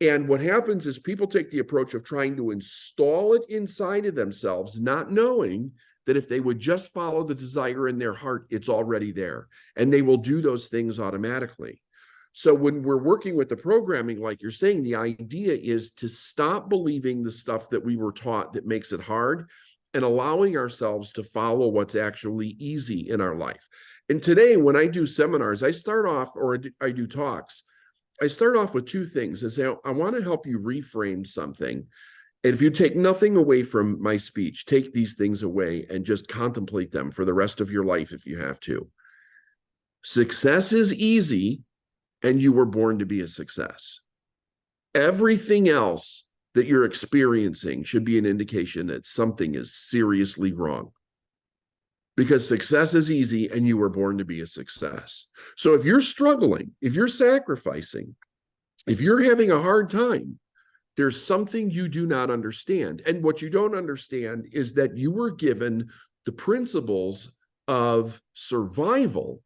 And what happens is people take the approach of trying to install it inside of themselves, not knowing that if they would just follow the desire in their heart, it's already there. And they will do those things automatically. So when we're working with the programming, like you're saying, the idea is to stop believing the stuff that we were taught that makes it hard and allowing ourselves to follow what's actually easy in our life. And today, when I do seminars, I start off, or I do talks, I start off with two things. I say, I want to help you reframe something. And if you take nothing away from my speech, take these things away and just contemplate them for the rest of your life if you have to. Success is easy, and you were born to be a success. Everything else that you're experiencing should be an indication that something is seriously wrong. Because success is easy and you were born to be a success. So if you're struggling, if you're sacrificing, if you're having a hard time, there's something you do not understand. And what you don't understand is that you were given the principles of survival,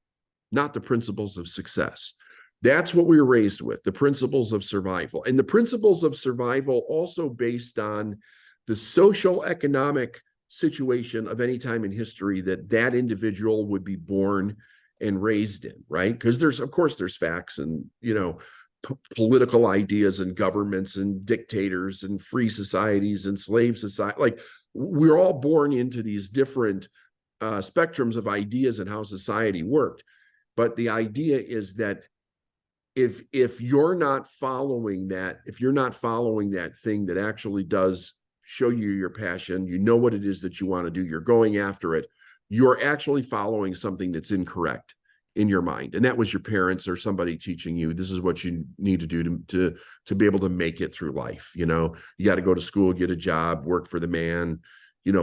not the principles of success. That's what we were raised with, the principles of survival. And the principles of survival also based on the social economic situation of any time in history that individual would be born and raised in, right? Because of course there's facts and, political ideas and governments and dictators and free societies and slave society. Like, we're all born into these different spectrums of ideas and how society worked. But the idea is that if you're not following that, thing that actually does show you your passion, you know what it is that you want to do, you're going after it, you're actually following something that's incorrect in your mind. And that was your parents or somebody teaching you, this is what you need to do to be able to make it through life. You got to go to school, get a job, work for the man,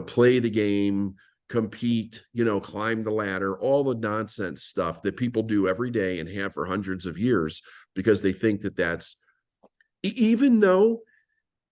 play the game, compete, climb the ladder, all the nonsense stuff that people do every day and have for hundreds of years because they think that that's, even though,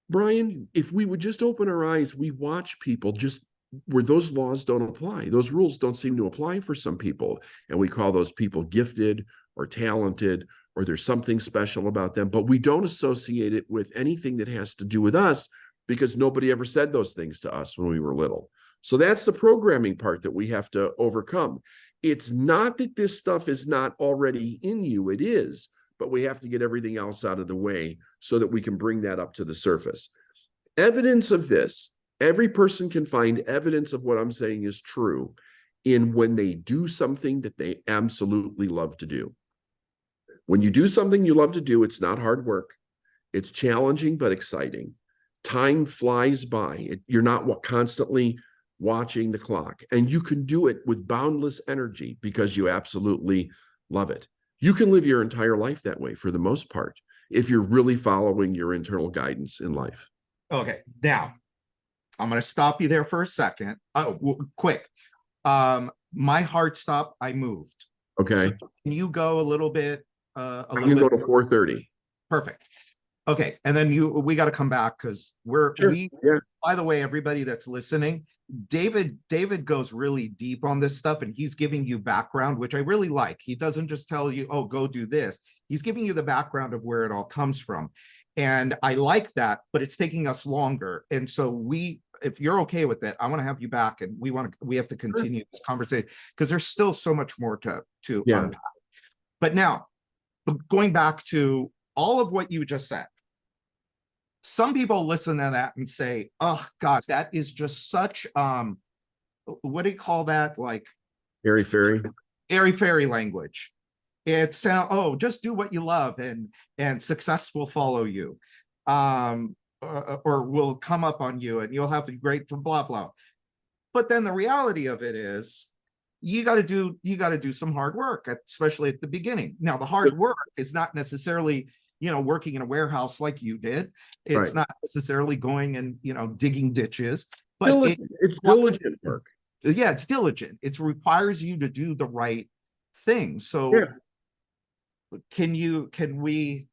Brian, if we would just open our eyes, we watch people just where those laws don't apply. Those rules don't seem to apply for some people. And we call those people gifted or talented, or there's something special about them, but we don't associate it with anything that has to do with us because nobody ever said those things to us when we were little. So that's the programming part that we have to overcome. It's not that this stuff is not already in you, it is, but we have to get everything else out of the way so that we can bring that up to the surface. Evidence of this, every person can find evidence of what I'm saying is true in when they do something that they absolutely love to do. When you do something you love to do, it's not hard work. It's challenging, but exciting. Time flies by. You're not constantly watching the clock, and you can do it with boundless energy because you absolutely love it. You can live your entire life that way for the most part, if you're really following your internal guidance in life. Okay, now I'm going to stop you there for a second. Quick. My heart stopped. I moved. Okay. So can you go a little bit? I can go to 4:30. Perfect. Okay, and then we got to come back because by the way, everybody that's listening, David goes really deep on this stuff, and he's giving you background, which I really like. He doesn't just tell you, oh, go do this. He's giving you the background of where it all comes from. And I like that, but it's taking us longer. And so if you're okay with it, I want to have you back, and we have to continue this conversation because there's still so much more to unpack. But now, going back to all of what you just said, some people listen to that and say, oh God, that is just such, what do you call that? Like airy-fairy language. It's, just do what you love and success will follow you, or will come up on you and you'll have a great blah, blah. But then the reality of it is you got to do some hard work, especially at the beginning. Now, the hard work is not necessarily, working in a warehouse like you did. It's not necessarily going and, digging ditches, but it's diligent work. Yeah, it's diligent. It requires you to do the right thing. So can we?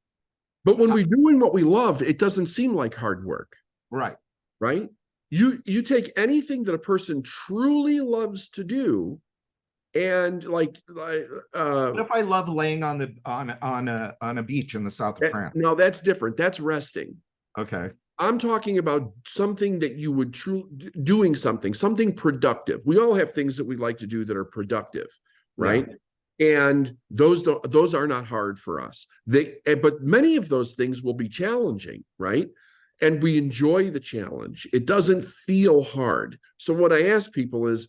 But when we're doing what we love, it doesn't seem like hard work. Right. You take anything that a person truly loves to do, and what if I love laying on a beach in the south of France? No, that's different. That's resting. Okay. I'm talking about something that you would doing something productive. We all have things that we like to do that are productive, right? Yeah. And those are not hard for us. But many of those things will be challenging, right? And we enjoy the challenge. It doesn't feel hard. So what I ask people is,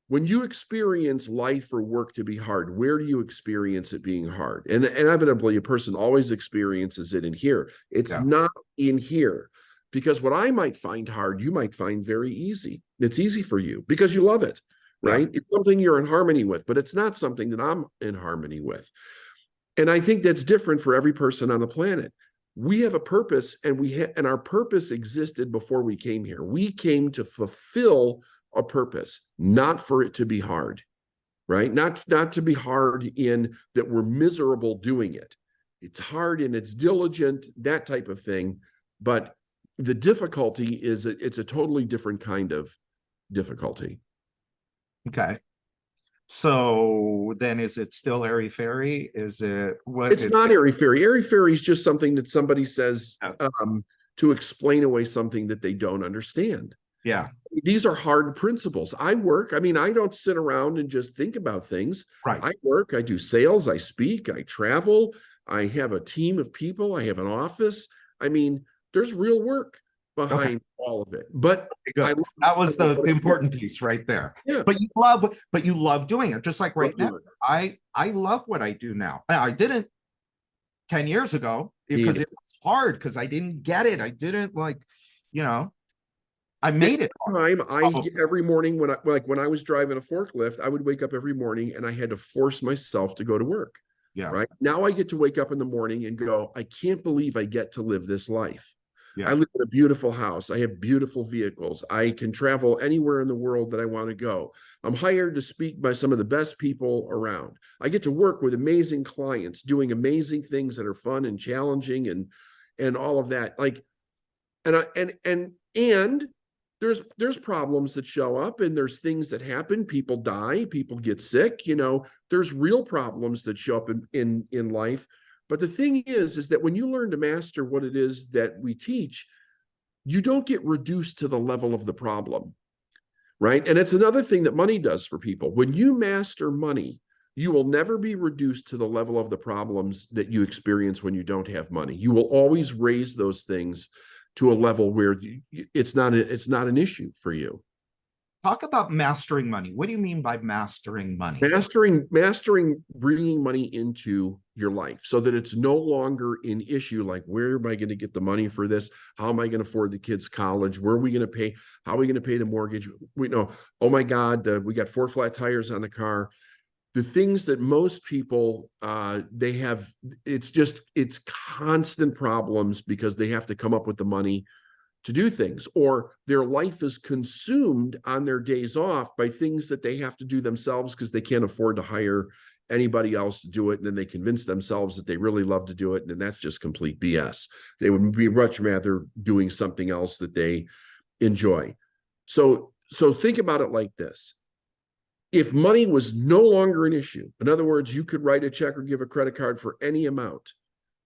when you experience life or work to be hard, where do you experience it being hard? And inevitably, a person always experiences it in here. It's not in here, because what I might find hard, you might find very easy. It's easy for you because you love it, right? Yeah. It's something you're in harmony with, but it's not something that I'm in harmony with. And I think that's different for every person on the planet. We have a purpose, and our purpose existed before we came here. We came to fulfill a purpose, not for it to be hard, right? Not to be hard in that we're miserable doing it. It's hard and it's diligent, that type of thing. But the difficulty is it's a totally different kind of difficulty. Okay. So then is it still airy-fairy? Is it what? It's not airy-fairy. Airy-fairy is just something that somebody says to explain away something that they don't understand. Yeah. These are hard principles. I work. I mean, I don't sit around and just think about things. Right. I work. I do sales. I speak. I travel. I have a team of people. I have an office. I mean, there's real work behind all of it. But good. That was the important piece right there. Yeah. But you love doing it. Just like right now. I love what I do now. I didn't 10 years ago because it was hard because I didn't get it. I didn't I made it. Every morning when I was driving a forklift, I would wake up every morning and I had to force myself to go to work. Yeah. Right. Now I get to wake up in the morning and go, I can't believe I get to live this life. Yeah. I live in a beautiful house. I have beautiful vehicles. I can travel anywhere in the world that I want to go. I'm hired to speak by some of the best people around. I get to work with amazing clients doing amazing things that are fun and challenging and all of that. Like, and there's problems that show up and there's things that happen. People die, people get sick, there's real problems that show up in life. But the thing is that when you learn to master what it is that we teach, you don't get reduced to the level of the problem, right? And it's another thing that money does for people. When you master money, you will never be reduced to the level of the problems that you experience when you don't have money. You will always raise those things to a level where it's not an issue for you. Talk about mastering money. What do you mean by mastering money? Mastering bringing money into your life so that it's no longer an issue like, where am I going to get the money for this? How am I going to afford the kids' college? Where are we going to pay? How are we going to pay the mortgage? We know, oh my God, we got 4 flat tires on the car. The things that most people, they have, it's constant problems because they have to come up with the money to do things, or their life is consumed on their days off by things that they have to do themselves because they can't afford to hire anybody else to do it. And then they convince themselves that they really love to do it. And then that's just complete BS. They would be much rather doing something else that they enjoy. So think about it like this. If money was no longer an issue, in other words, you could write a check or give a credit card for any amount,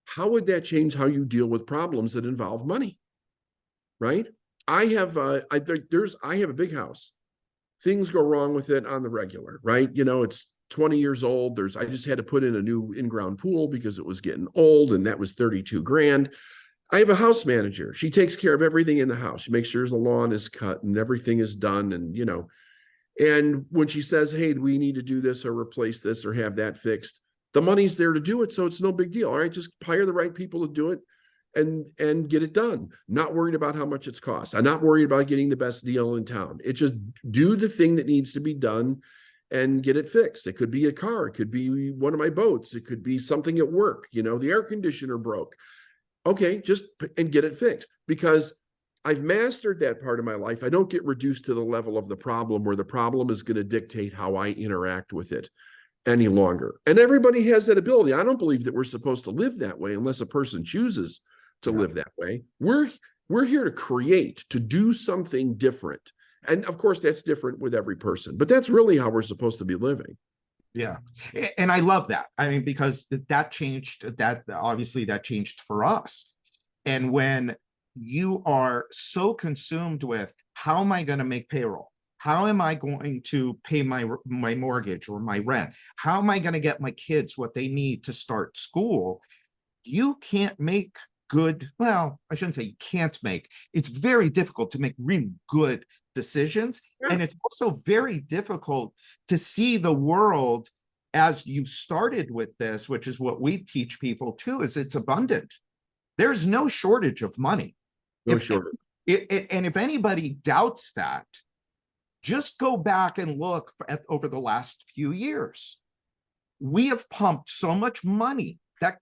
how would that change how you deal with problems that involve money? Right? I have a big house. Things go wrong with it on the regular, right? It's 20 years old. I just had to put in a new in-ground pool because it was getting old, and that was 32 grand. I have a house manager. She takes care of everything in the house. She makes sure the lawn is cut and everything is done. And when she says, hey, we need to do this or replace this or have that fixed, the money's there to do it. So it's no big deal. All right, just hire the right people to do it and get it done. Not worried about how much it's cost. I'm not worried about getting the best deal in town. It just do the thing that needs to be done and get it fixed. It could be a car. It could be one of my boats. It could be something at work. The air conditioner broke. Okay, and get it fixed, because I've mastered that part of my life. I don't get reduced to the level of the problem where the problem is going to dictate how I interact with it any longer. And everybody has that ability. I don't believe that we're supposed to live that way unless a person chooses to live that way. We're here to create, to do something different. And of course, that's different with every person, but that's really how we're supposed to be living. Yeah. And I love that. I mean, because that changed for us. And when you are so consumed with, how am I going to make payroll? How am I going to pay my mortgage or my rent? How am I going to get my kids what they need to start school? You can't make I shouldn't say you can't make. It's very difficult to make really good decisions. Yeah. And it's also very difficult to see the world as you started with this, which is what we teach people too, is it's abundant. There's no shortage of money. No shortage. And if anybody doubts that, just go back and look over the last few years. We have pumped so much money that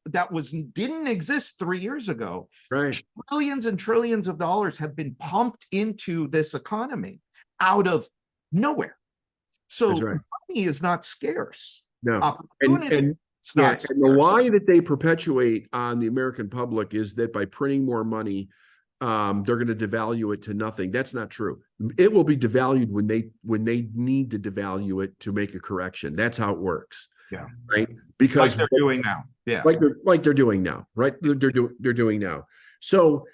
didn't exist 3 years ago. Right. Trillions and trillions of dollars have been pumped into this economy out of nowhere. So money is not scarce. No. And the lie that they perpetuate on the American public is that by printing more money, they're going to devalue it to nothing. That's not true. It will be devalued when they need to devalue it to make a correction. That's how it works. Yeah. Right. Because like they're doing now. Yeah. Like they're doing now. Right. They're doing now. So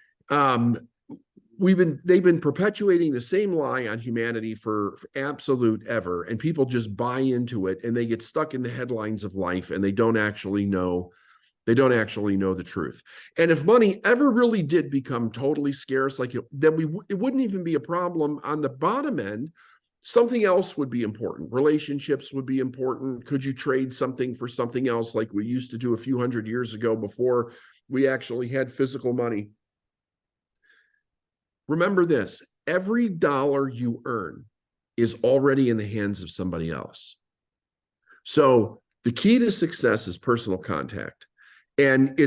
they've been perpetuating the same lie on humanity for absolute ever, and people just buy into it and they get stuck in the headlines of life and they don't actually know the truth. And if money ever really did become totally scarce, then it wouldn't even be a problem on the bottom end. Something else would be important. Relationships would be important. Could you trade something for something else like we used to do a few hundred years ago before we actually had physical money? Remember this, every dollar you earn is already in the hands of somebody else. So the key to success is personal contact. And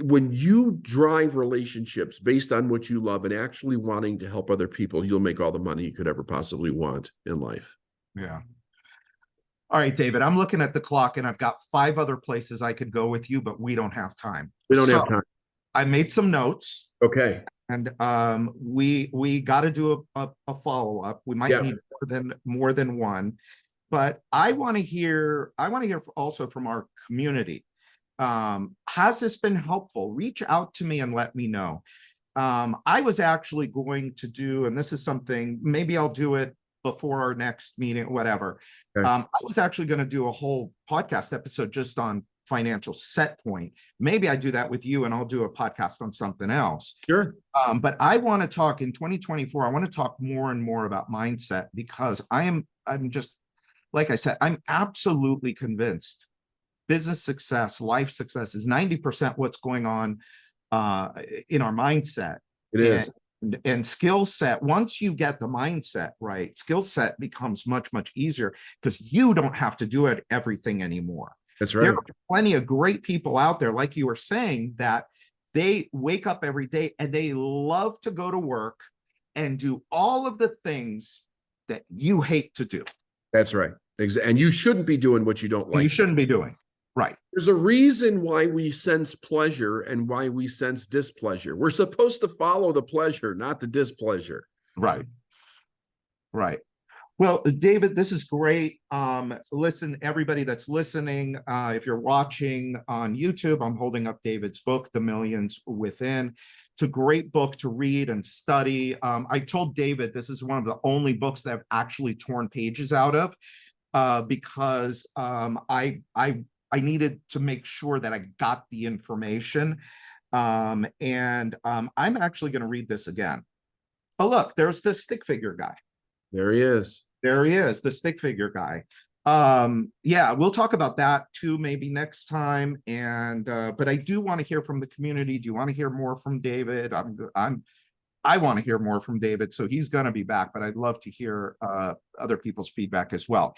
when you drive relationships based on what you love and actually wanting to help other people, you'll make all the money you could ever possibly want in life. Yeah. All right, David, I'm looking at the clock and I've got 5 other places I could go with you, but we don't have time. We don't have time. I made some notes. Okay. And we got to do a follow-up. We might need more than one, but I want to hear also from our community. Has this been helpful? Reach out to me and let me know. I was actually going to do, and this is something, maybe I'll do it before our next meeting, whatever. Okay. I was actually going to do a whole podcast episode just on financial set point. Maybe I do that with you and I'll do a podcast on something else. Sure. But I want to talk in 2024, I want to talk more and more about mindset, because I'm just, like I said, I'm absolutely convinced business success, life success is 90% what's going on in our mindset. It is. And skill set, once you get the mindset right, skill set becomes much, much easier because you don't have to do everything anymore. That's right. There are plenty of great people out there, like you were saying, that they wake up every day and they love to go to work and do all of the things that you hate to do. That's right. And you shouldn't be doing what you don't like. You shouldn't be doing. Right. There's a reason why we sense pleasure and why we sense displeasure. We're supposed to follow the pleasure, not the displeasure. Right. Right. Well, David, this is great. Listen, everybody that's listening, if you're watching on YouTube, I'm holding up David's book, The Millions Within. It's a great book to read and study. I told David this is one of the only books that I've actually torn pages out of because I needed to make sure that I got the information. I'm actually going to read this again. Oh, look, there's the stick figure guy. There he is. There he is, the stick figure guy. Yeah, we'll talk about that too, maybe next time. But I do want to hear from the community. Do you want to hear more from David? I want to hear more from David, so he's going to be back, but I'd love to hear other people's feedback as well.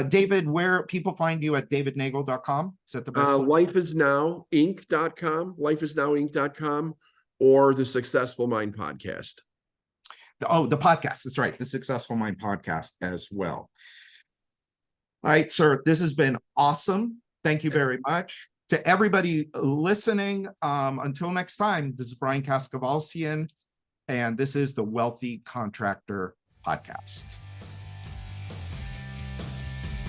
David, where people find you at davidneagle.com? Is that the best? Lifeisnowinc.com, lifeisnowinc.com, or the Successful Mind podcast. The podcast. That's right. The Successful Mind podcast as well. All right, sir, this has been awesome. Thank you very much. To everybody listening, until next time, this is Brian Kaskavalcian, and this is the Wealthy Contractor Podcast.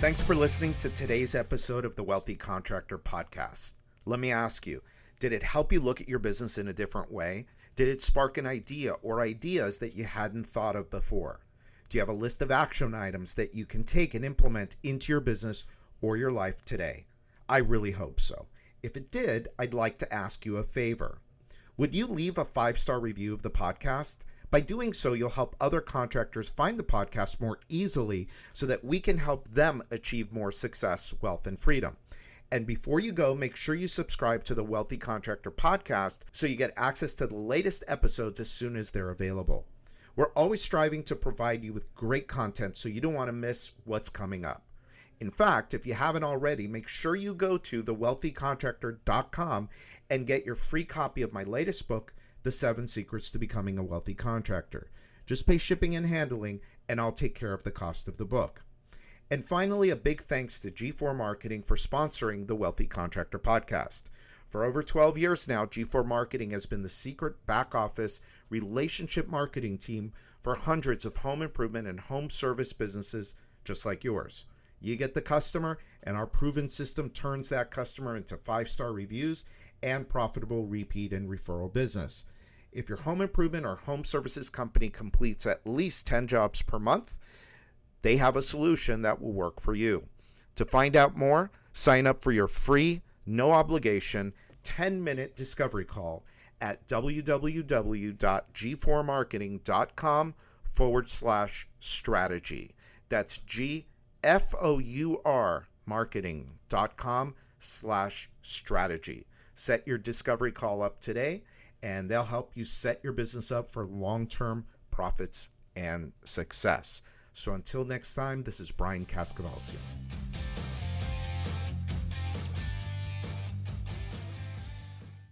Thanks for listening to today's episode of the Wealthy Contractor Podcast. Let me ask you, did it help you look at your business in a different way? Did it spark an idea or ideas that you hadn't thought of before? Do you have a list of action items that you can take and implement into your business or your life today? I really hope so. If it did, I'd like to ask you a favor. Would you leave a 5-star review of the podcast? By doing so, you'll help other contractors find the podcast more easily so that we can help them achieve more success, wealth, and freedom. And before you go, make sure you subscribe to the Wealthy Contractor Podcast so you get access to the latest episodes as soon as they're available. We're always striving to provide you with great content so you don't want to miss what's coming up. In fact, if you haven't already, make sure you go to thewealthycontractor.com and get your free copy of my latest book, The 7 Secrets to Becoming a Wealthy Contractor. Just pay shipping and handling, and I'll take care of the cost of the book. And finally, a big thanks to G4 Marketing for sponsoring the Wealthy Contractor Podcast. For over 12 years now, G4 Marketing has been the secret back office relationship marketing team for hundreds of home improvement and home service businesses just like yours. You get the customer, and our proven system turns that customer into 5-star reviews and profitable repeat and referral business. If your home improvement or home services company completes at least 10 jobs per month, they have a solution that will work for you. To find out more, sign up for your free, no obligation, 10-minute discovery call at www.g4marketing.com/strategy. That's GFOUR marketing.com/strategy. Set your discovery call up today, and they'll help you set your business up for long-term profits and success. So until next time, this is Brian Cascavalcio.